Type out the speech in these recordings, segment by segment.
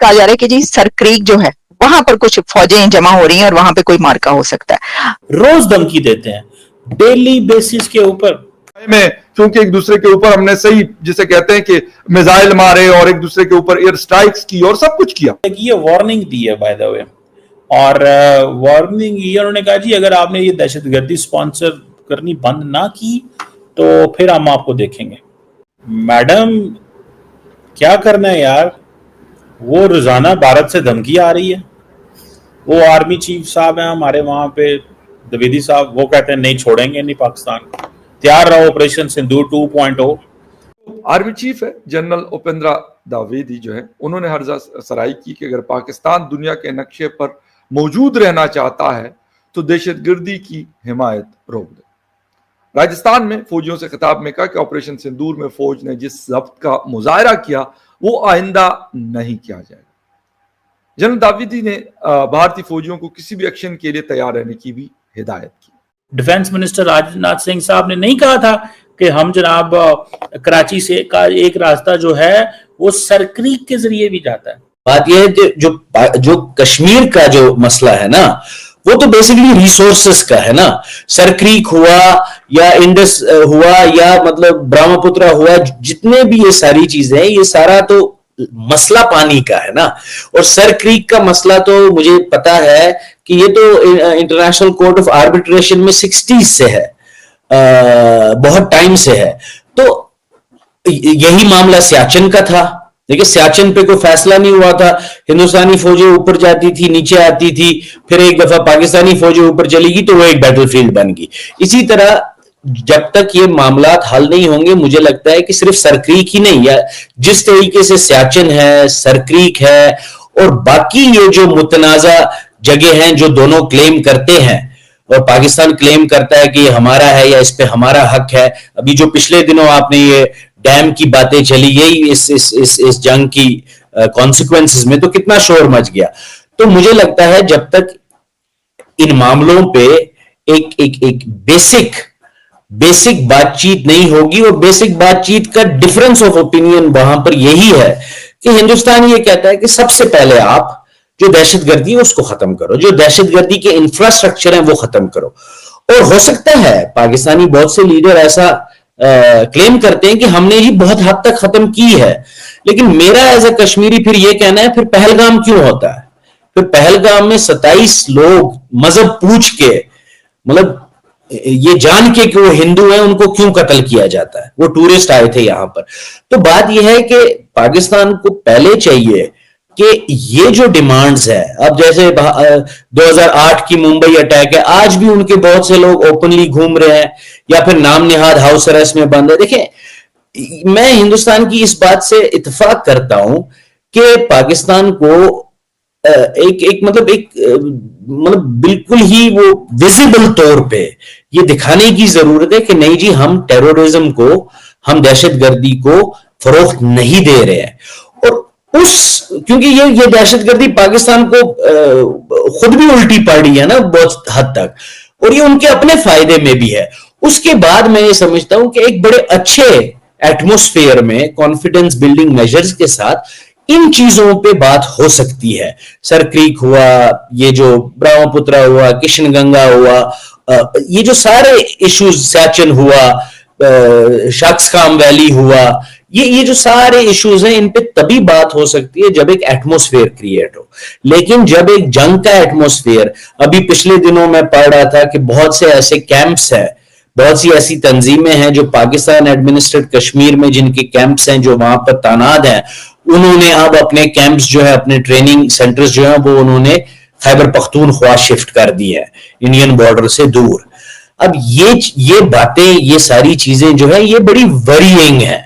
کہا جا رہا ہے کہ جی سر کریک جو ہے وہاں پر کچھ فوجیں جمع ہو رہی ہیں اور وہاں پہ کوئی مارکا ہو سکتا ہے. روز دھمکی دیتے ہیں ڈیلی بیسس کے اوپر میں, کیونکہ ایک دوسرے کے اوپر ہم نے صحیح جسے کہتے ہیں کہ میزائل مارے اور ایک دوسرے کے اوپر ایئر سٹرائکس کی اور سب کچھ کیا. یہ وارننگ دی ہے بائی دا وے, اور وارننگ یہ انہوں نے کہا جی اگر آپ نے یہ دہشت گردی سپانسر کرنی بند نہ کی تو پھر ہم آپ کو دیکھیں گے. میڈم کیا کرنا ہے یار, وہ روزانہ بھارت سے دھمکی آ رہی ہے. وہ آرمی چیف صاحب ہیں ہمارے وہاں پہ دویدی صاحب, وہ کہتے ہیں نہیں چھوڑیں گے نہیں پاکستان, تیار رہو آپریشن سندور 2.0. آرمی چیف ہے جنرل اپیندرا دویدی جو ہے, انہوں نے ہرزہ سرائی کی کہ اگر پاکستان دنیا کے نقشے پر موجود رہنا چاہتا ہے تو دہشت گردی کی حمایت روک دے. راجستھان میں فوجیوں سے خطاب میں کہا کہ آپریشن سندور میں فوج نے جس ضبط کا مظاہرہ کیا وہ آئندہ نہیں کیا جائے گا. جنرل داویدی نے بھارتی فوجیوں کو کسی بھی ایکشن کے لیے تیار رہنے کی بھی ہدایت کی. ڈیفنس منسٹر راجناتھ سنگھ صاحب نے نہیں کہا تھا کہ ہم جناب کراچی سے کا ایک راستہ جو ہے وہ سر کریک کے ذریعے بھی جاتا ہے. بات یہ ہے جو کشمیر کا جو مسئلہ ہے نا وہ تو بیسیکلی ریسورسز کا ہے نا. سر کریک ہوا یا انڈس ہوا یا مطلب برہما پترا ہوا, جتنے بھی یہ ساری چیزیں ہیں یہ سارا تو مسئلہ پانی کا ہے نا. اور سر کریک کا مسئلہ تو مجھے پتا ہے کہ یہ تو انٹرنیشنل کورٹ آف آربیٹریشن میں 60s سے ہے, بہت ٹائم سے ہے. تو یہی معاملہ سیاچن کا تھا. دیکھیں سیاچن پہ کوئی فیصلہ نہیں ہوا تھا, ہندوستانی فوجیں اوپر جاتی تھی نیچے آتی تھی, پھر ایک دفعہ پاکستانی فوجیں اوپر چلی گی تو وہ ایک بیٹل فیلڈ بن گئی. اسی طرح جب تک یہ معاملات حل نہیں ہوں گے مجھے لگتا ہے کہ صرف سرکریک ہی نہیں, یا جس طریقے سے سیاچن ہے, سرکریک ہے اور باقی یہ جو متنازع جگہ ہیں جو دونوں کلیم کرتے ہیں, اور پاکستان کلیم کرتا ہے کہ یہ ہمارا ہے یا اس پہ ہمارا حق ہے. ابھی جو پچھلے دنوں آپ نے یہ ڈیم کی باتیں چلی یہی اس جنگ کی کانسیکوینسز میں تو کتنا شور مچ گیا. تو مجھے لگتا ہے جب تک ان معاملوں پہ ایک بیسک بات چیت نہیں ہوگی, اور بیسک بات چیت کا ڈفرنس آف اوپینین وہاں پر یہی ہے کہ ہندوستان یہ کہتا ہے کہ سب سے پہلے آپ جو دہشت گردی ہے اس کو ختم کرو, جو دہشت گردی کے انفراسٹرکچر ہیں وہ ختم کرو. اور ہو سکتا ہے پاکستانی بہت سے لیڈر ایسا کلیم کرتے ہیں کہ ہم نے یہ بہت حد تک ختم کی ہے, لیکن میرا ایز اے کشمیری پھر یہ کہنا ہے پھر پہلگام کیوں ہوتا ہے؟ پھر پہلگام میں 27 لوگ مذہب پوچھ کے مطلب یہ جان کے کہ وہ ہندو ہیں ان کو کیوں قتل کیا جاتا ہے؟ وہ ٹورسٹ آئے تھے یہاں پر. تو بات یہ ہے کہ پاکستان کو پہلے چاہیے کہ یہ جو ڈیمانڈز ہے, اب جیسے 2008 کی ممبئی اٹیک ہے, آج بھی ان کے بہت سے لوگ اوپنلی گھوم رہے ہیں یا پھر نام نہاد ہاؤس اریسٹ میں بند ہے. دیکھیں میں ہندوستان کی اس بات سے اتفاق کرتا ہوں کہ پاکستان کو ایک بالکل ہی وہ ویزیبل طور پہ یہ دکھانے کی ضرورت ہے کہ نہیں جی ہم ٹیرورزم کو, ہم دہشت گردی کو فروخت نہیں دے رہے ہیں. اور کیونکہ یہ دہشت گردی پاکستان کو خود بھی الٹی پڑ رہی ہے نا بہت حد تک, اور یہ ان کے اپنے فائدے میں بھی ہے. اس کے بعد میں یہ سمجھتا ہوں کہ ایک بڑے اچھے ایٹموسفیئر میں کانفیڈنس بلڈنگ میجرز کے ساتھ ان چیزوں پہ بات ہو سکتی ہے. سر کریک ہوا, یہ جو برہما پترا ہوا, کشن گنگا ہوا, یہ جو سارے ایشوز, سیاچن ہوا, شاکسکام ویلی ہوا, یہ جو سارے ایشوز ہیں ان پہ تبھی بات ہو سکتی ہے جب ایک ایٹموسفیئر کریٹ ہو. لیکن جب ایک جنگ کا ایٹموسفیئر, ابھی پچھلے دنوں میں پڑھ رہا تھا کہ بہت سے ایسے کیمپس ہیں, بہت سی ایسی تنظیمیں ہیں جو پاکستان ایڈمنسٹریٹ کشمیر میں جن کے کیمپس ہیں جو وہاں پر تعینات ہیں, انہوں نے اب اپنے کیمپس جو ہے, اپنے ٹریننگ سینٹرز جو ہیں وہ انہوں نے خیبر پختونخوا شفٹ کر دی ہے, انڈین بارڈر سے دور. اب یہ باتیں, یہ ساری چیزیں جو ہے یہ بڑی ورینگ ہیں,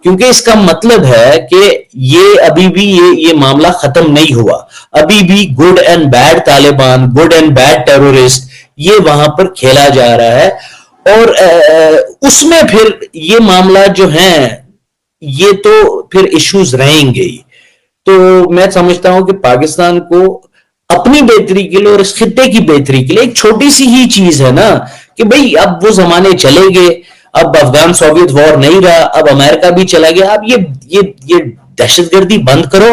کیونکہ اس کا مطلب ہے کہ یہ ابھی بھی یہ معاملہ ختم نہیں ہوا. ابھی بھی good and bad Taliban, good and bad terrorist, یہ وہاں پر کھیلا جا رہا ہے. اور اس میں پھر یہ معاملات جو ہیں یہ تو پھر ایشوز رہیں گے. تو میں سمجھتا ہوں کہ پاکستان کو اپنی بہتری کے لیے اور اس خطے کی بہتری کے لیے ایک چھوٹی سی ہی چیز ہے نا کہ بھئی اب وہ زمانے چلے گئے, اب افغان سوویت وار نہیں رہا, اب امریکہ بھی چلا گیا, اب یہ دہشت گردی بند کرو.